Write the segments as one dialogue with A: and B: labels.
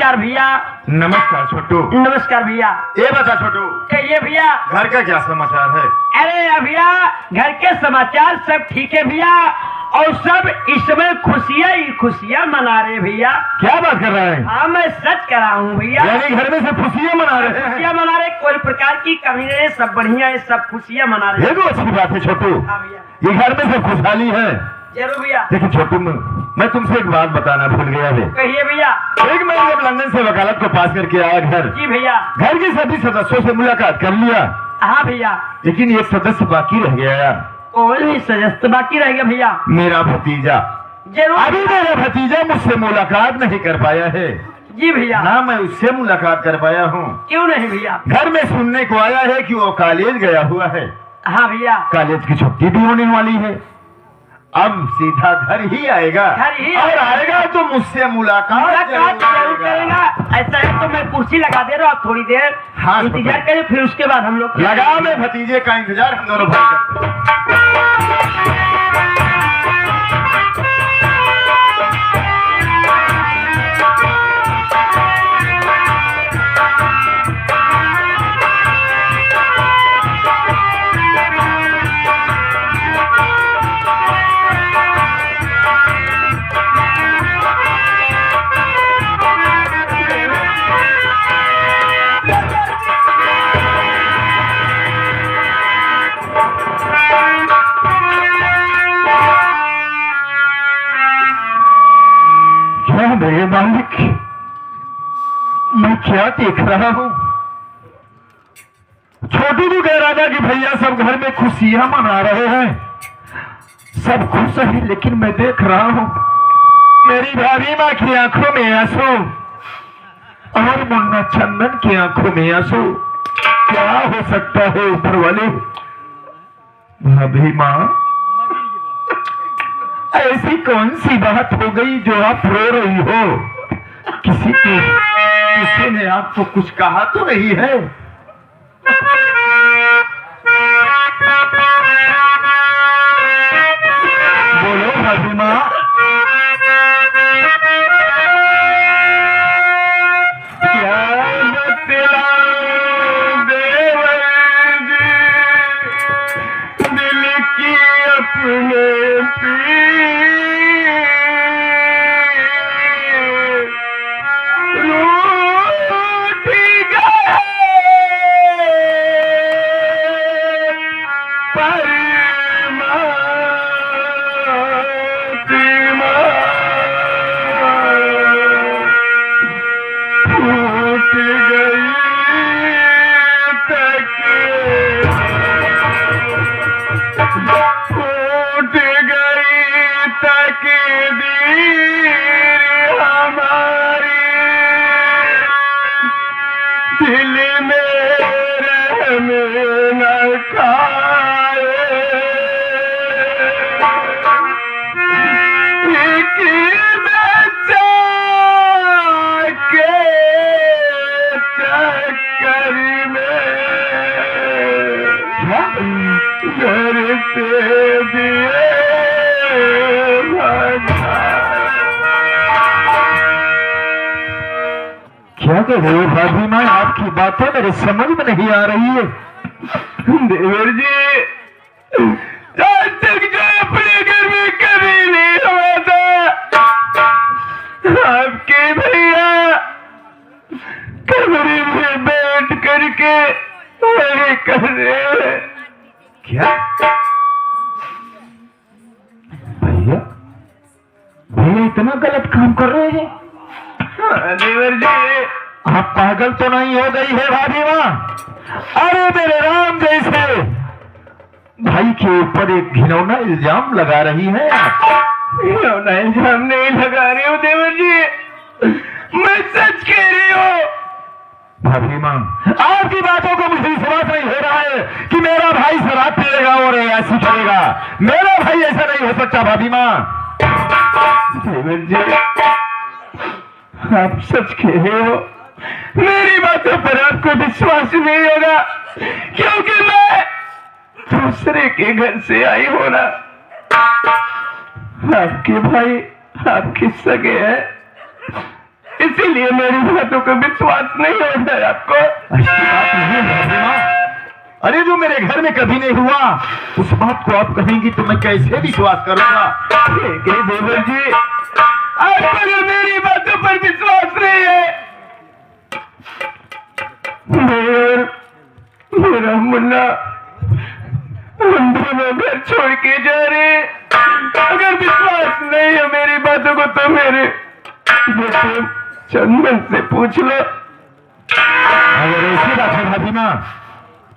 A: नमस्कार भैया।
B: नमस्कार छोटू।
A: नमस्कार भैया।
B: ये बता छोटू,
A: ये भैया
B: घर का क्या समाचार है?
A: अरे भैया घर के समाचार सब ठीक है भैया, और सब इस समय खुशियाँ ही खुशियाँ मना रहे भैया।
B: क्या बात कर रहा है?
A: हाँ मैं सच कर रहा हूँ भैया।
B: यानी घर में से खुशियाँ मना रहे हैं?
A: खुशियाँ मना रहे, कोई प्रकार की कमी नहीं, सब बढ़िया है, सब खुशियाँ मना रहे।
B: ये तो अच्छी बात है छोटू।
A: हाँ भैया,
B: ये घर में से खुशहाली है।
A: जरूर भैया।
B: देखिए छोटू, मैं तुमसे एक बात बताना भूल गया है।
A: कहिए भैया।
B: एक मैं जब लंदन से वकालत को पास करके आया घर,
A: जी भैया।
B: घर के सभी सदस्यों से मुलाकात कर लिया,
A: हाँ भैया।
B: लेकिन एक सदस्य बाकी रह गया यार।
A: कौन ही सदस्य बाकी रह गया भैया?
B: मेरा भतीजा।
A: जरूर।
B: अभी मेरा भतीजा मुझसे मुलाकात नहीं कर पाया है।
A: जी भैया।
B: ना मैं उससे मुलाकात कर पाया हूँ।
A: क्यों नहीं भैया?
B: घर में सुनने को आया है कि वो कॉलेज गया हुआ है।
A: हाँ भैया।
B: कॉलेज की छुट्टी भी होने वाली है, अब सीधा घर ही आएगा।
A: घर ही
B: और आएगा तो मुझसे मुलाकात
A: जरूर करेगा। ऐसा है तो मैं कुर्सी लगा दे रहा हूँ, आप थोड़ी देर
B: हाँ,
A: इंतजार करें, फिर उसके बाद हम लोग
B: लगा में भतीजे का इंतजार हम दोनों भाई करते हैं। मेरे मालिक, मैं क्या देख रहा हूँ? छोटू तो कह रहा था कि भैया सब घर में खुशियां मना रहे हैं, सब खुश है, लेकिन मैं देख रहा हूँ मेरी भाभी माँ की आंखों में आंसू और मुन्ना चंदन की आंखों में आंसू। क्या हो सकता है ऊपर वाले? भाभी माँ, ऐसी कौन सी बात हो गई जो आप रो रही हो? किसी ने आपको कुछ कहा तो नहीं है? बोलो भाभी माँ। क्या बतलाऊं देवर जी, दिल की अपने क्या कह रहे हो भाभी माँ? आपकी बातें मेरे समझ में नहीं आ रही है। देवर जी, आज तक जो अपने घर में कभी नहीं हुआ था, आपके भैया कमरे में बैठ करके वही कर रहे हैं। क्या भैया? भैया इतना गलत काम कर रहे हैं? देवर जी, आप पागल तो नहीं हो गई है भाभी माँ? अरे मेरे राम, जैसे भाई के ऊपर एक घिनौना इल्जाम लगा रही है आप। घिनौना इल्जाम नहीं लगा रही हो देवर जी, मैं सच कह रही हूँ। भाभी माँ, आपकी बातों को मुझे विश्वास नहीं हो रहा है कि मेरा भाई शराब पिएगा और ऐसी करेगा। मेरा भाई ऐसा नहीं हो सकता भाभी माँ। देवर जी, आप सच कह रहे हो, मेरी बातों पर आपको विश्वास नहीं होगा, क्योंकि मैं दूसरे के घर से आई हूं ना। आपके भाई आपके सगे हैं,
A: इसीलिए मेरी बातों को विश्वास नहीं होता है आपको।
B: ऐसी बात नहीं है भाभी माँ। अरे जो मेरे घर में कभी नहीं हुआ उस बात को आप कहेंगी तो मैं कैसे विश्वास करूंगा?
A: देवर जी, आपको अगर मेरी बातों पर विश्वास नहीं है, मेरा मुन्ना हम दोनों घर छोड़ के जा रहे। अगर विश्वास नहीं है मेरी बातों को तो मेरे बेटे चंदन से पूछ लो।
B: अगर ऐसी बात है भाभी माँ,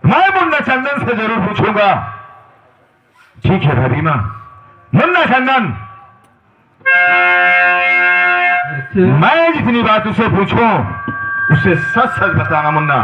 B: मैं मुन्ना चंदन से जरूर पूछूंगा। ठीक है भाभी माँ। मुन्ना चंदन, मैं जितनी बात उसे पूछूं उसे सच सच बताना मुन्ना।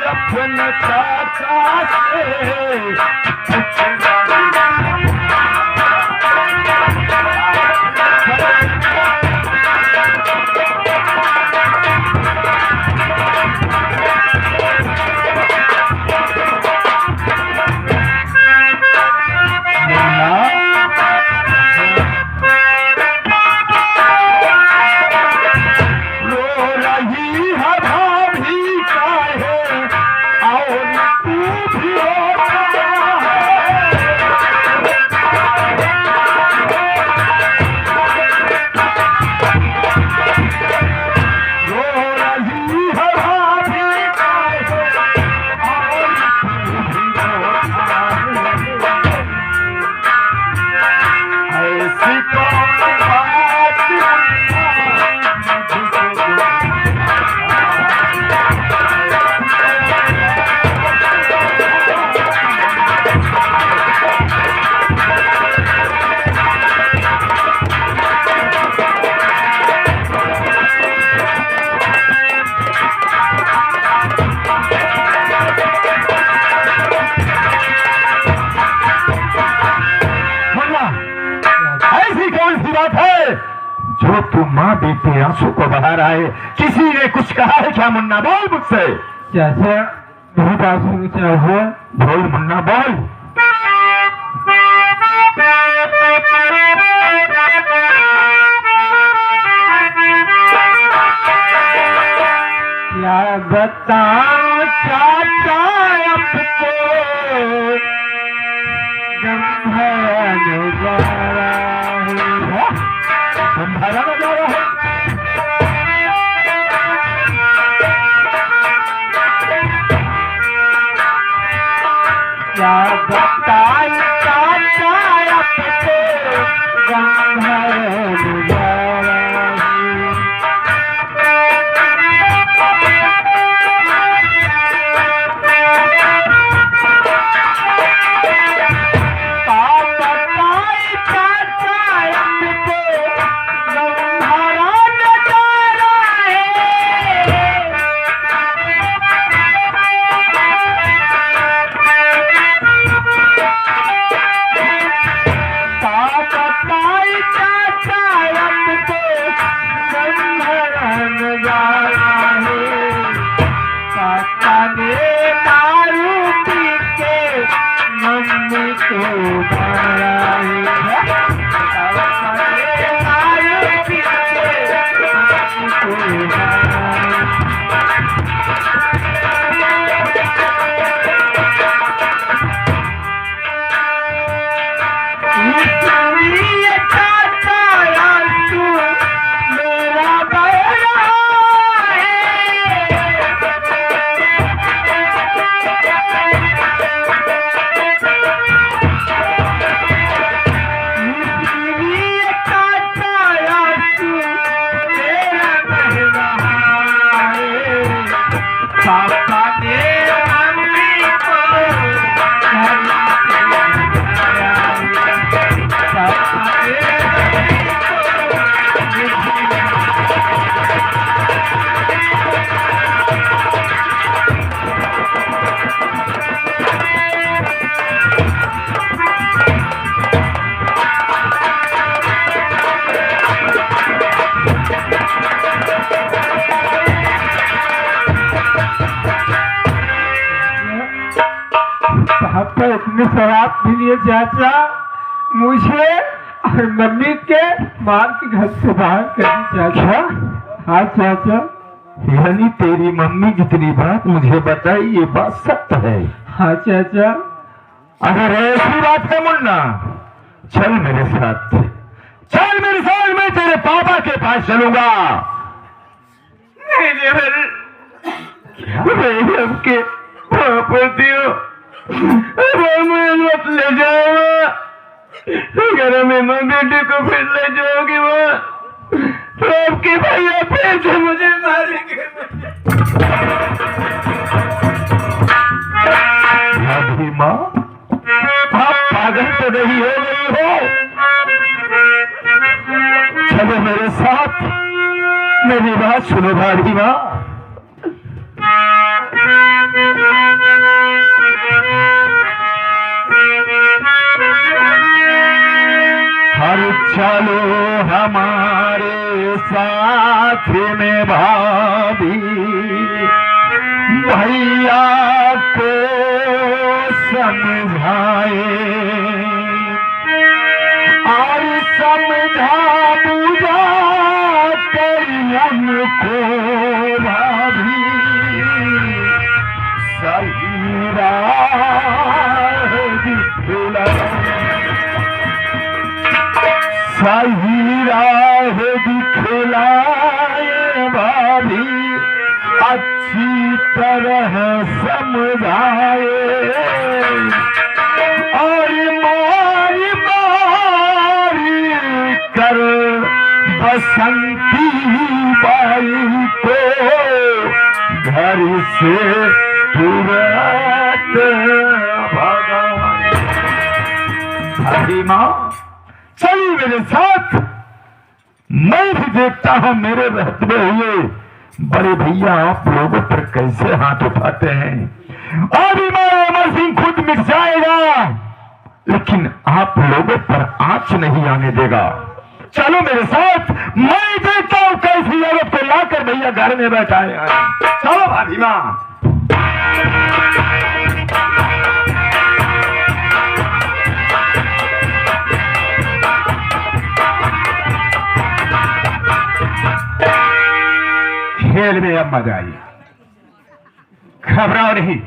A: अपने चाचा से
B: जो तू माँ बेटे आंसू को बहा रहा है, किसी ने कुछ कहा है क्या? मुन्ना बोल मुझसे।
A: चाचा बहुत आंसू क्या हुआ?
B: बोल मुन्ना बोल।
A: क्या बताऊं चाचा आपको, गंभीर नजारा है,
B: गंभीर नजारा है।
A: क्या बताऊं चाचा आपको, गंभीर नजारा है। शराब पी लिए चाचा, मुझे और मम्मी के मां के घर से बाहर कर दी चाचा। हाँ चाचा।
B: यानी तेरी मम्मी जितनी बात मुझे बताई ये बात सत्य है?
A: हाँ चाचा।
B: अगर ऐसी बात है मुन्ना, चल मेरे साथ, चल मेरे साथ, मैं तेरे पापा के पास चलूंगा।
A: नहीं देवर, मैं आपके पापती हूँ, मैं मत ले जाऊंगा। अगर हमें माँ बेटे को फिर ले जाओगी वहाँ, तो आपके भैया फिर से मुझे मारेंगे।
B: अभी माँ, आप पागल तो नहीं हो गई हो? चलो मेरे साथ, मेरी बात सुनो भाभी माँ। हर चलो हमारे साथ में भाभी, भैया को समझाए और समझा बुझा कर उनको भाभी सही राह दिखलाए, सही राह दिखलाए भाभी, अच्छी तरह समझाए और मारी मारी कर बसंती बाई को घर से तुरंत भगाए। हरी माँ, चलिए मेरे साथ, मैं भी देखता हूं मेरे रहते हुए बड़े भैया आप लोगों पर कैसे हाथ उठाते हैं। अभी मैं अमर सिंह खुद मिट जाएगा, लेकिन आप लोगों पर आंच नहीं आने देगा। चलो मेरे साथ, मैं देखता हूं कैसी औरत को लाकर भैया घर में बैठाए हैं। चलो भाभी माँ। खेल में अब मजा आई, घबराओ नहीं।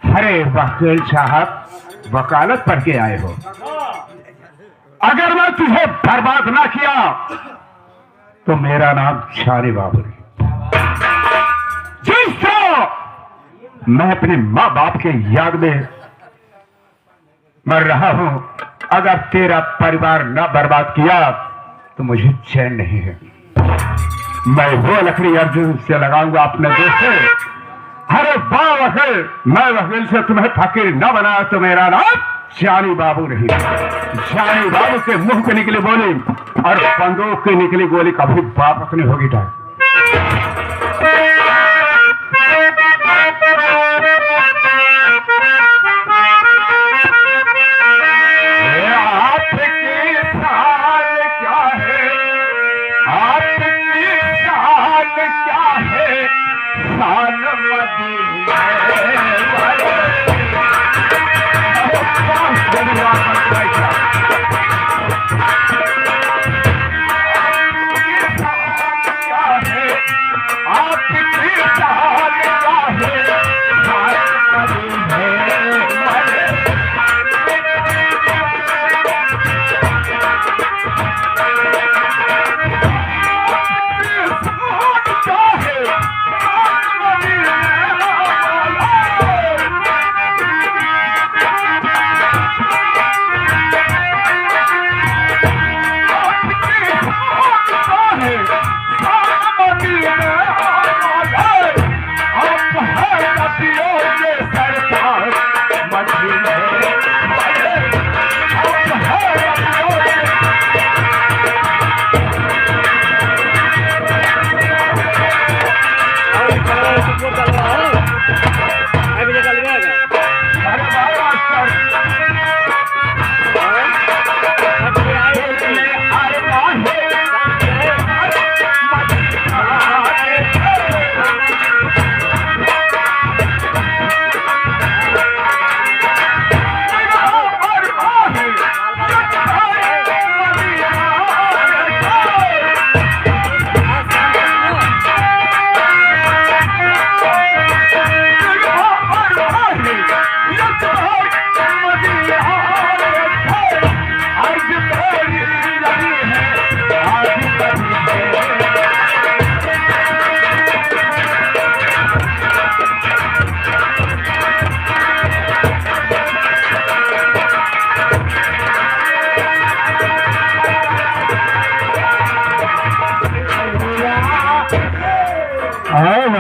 B: अरे वकील साहब, वकालत पढ़ के आए हो, अगर मैं तुझे बर्बाद ना किया तो मेरा नाम शानी बाबू है। जिस तरह मैं अपने माँ बाप के याद में मर रहा हूं, अगर तेरा परिवार ना बर्बाद किया तो मुझे चैन नहीं है। मैं वो लकड़ी अर्जुन से लगाऊंगा अपने दोस्त से। अरे वाह वकील, मैं वकील से तुम्हें फकीर न बनाया तो मेरा नाम जानी बाबू नहीं। जानी बाबू के मुंह पे निकली बोली और बंदूक की निकली गोली कभी वापस नहीं होगी।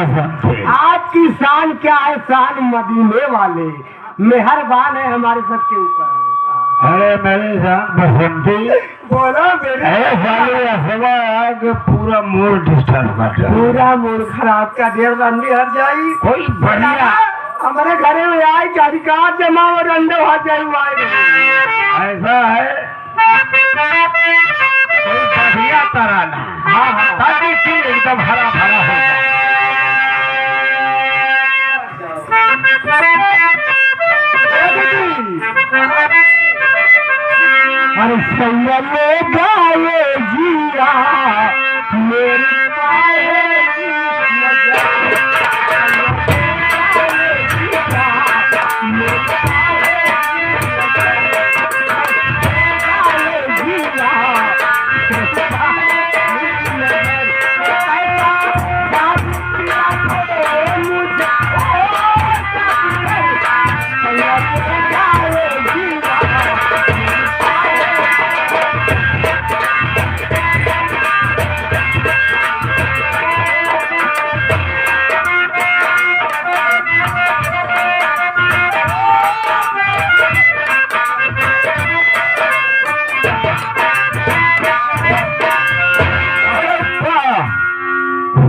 B: बसंती।
A: आपकी शान क्या है? शान मदीने वाले मेहरबान है हमारे सबके ऊपर।
B: अरे मेरे जान बसंती,
A: बोलो मेरे
B: साले अफवाह आग पूरा मूड डिस्टर्ब कर रहा है।
A: पूरा मूड खराब का देर बंदी हट जाई।
B: कोई बढ़िया
A: हमारे घरे में आई अधिकार जमा और अंडे हाथ जाई
B: ऐसा है, कोई बढ़िया तराना। हाँ ताकि चीज एकदम हरा भरा हो जाए।
A: अरे सैया ले गाए जिया मेरे पाए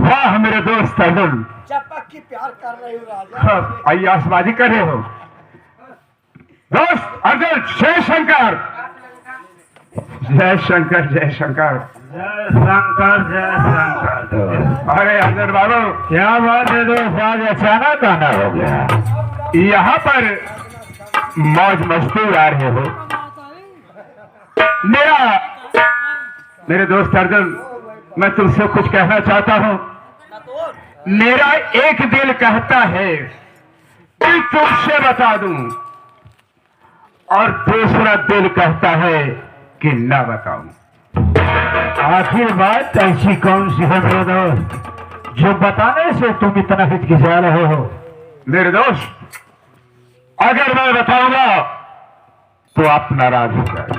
B: वाह मेरे दोस्त अर्जुन,
A: चपक की प्यार कर रही हूँ राजा।
B: अय्यासबाजी कर रहे हो। दोस्त अर्जुन, जय शंकर जय शंकर जय शंकर जय शंकर जय शंकर। अरे अर्जुन बाबू, क्या बात है दोस्त, आज अचानक आना हो गया। यहाँ पर मौज मस्ती उड़ा रहे हो। मेरे दोस्त अर्जुन, मैं तुमसे कुछ कहना चाहता हूँ। मेरा एक दिल कहता है कि तुमसे बता दूं, और दूसरा दिल कहता है कि ना बताऊं। आखिर बात ऐसी कौन सी है मेरे दोस्त, जो बताने से तुम इतना हिचकिचा रहे हो? मेरे दोस्त, अगर मैं बताऊंगा तो आप नाराज हो जाएंगे।